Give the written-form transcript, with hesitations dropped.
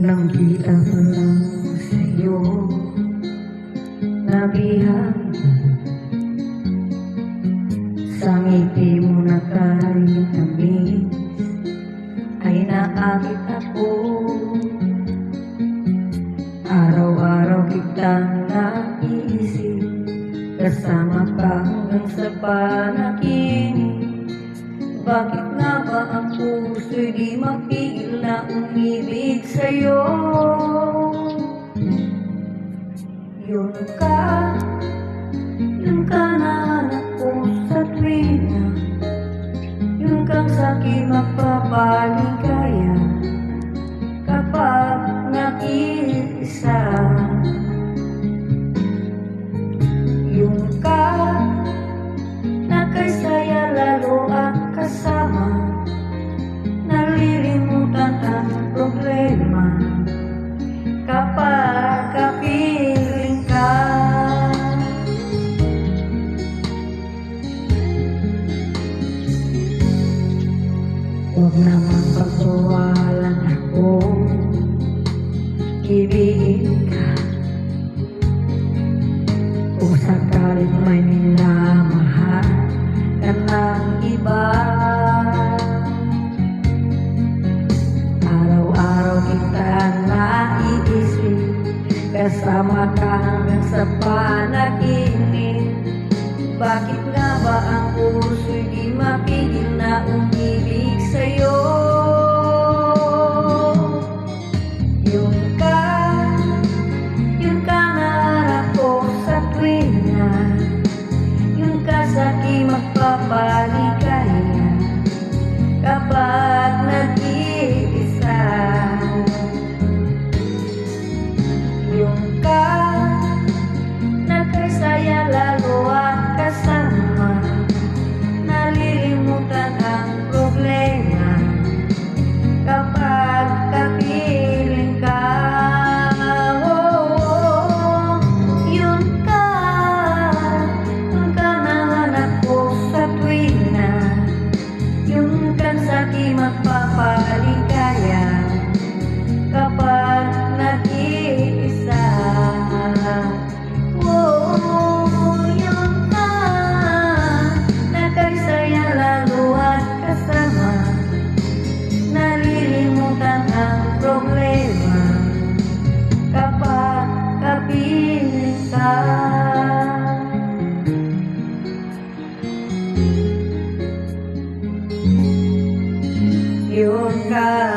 Nang kita ko lang sa'yo, nabihag sa ngiti mo na kahit tamis ay naakit ako. Araw-araw kitang naisip, kasama ka hanggang sa panaginip. Bakit nga ba ang puso'y di mapigil na umibig sa'yo? Yun ka na anak ko sa tuwina, yun kang sa'kin magpapaligaya kapag nag-iisa. Yun ka na kay saya lalo at kasama, nalilimutan ang problema kapag kapiling ka. Huwag naman pagbawalan ako, ibigin ka. Kung sakalit may minamahal ka ng iba, araw-araw kita naiisip, kasama ka hanggang sa panaginip. Bakit nga ba ang puso'y di mapigil na umibig sa'yo? Yun ka na ako sa tuwina, yun ka sa'kin magpapaligaya kapag nag-iisa. Yun ka na kay saya lalo at kasama, nalilimutan ang problema kapag kapiling ka. Yun ka na anak ko sa tuwina, yun kang sa'kin magpapaligaya kapag nag-iisa. Yun ka na kay saya lalo at kasama, nalilimutan ang problema kapag kapiling ka. Yun ka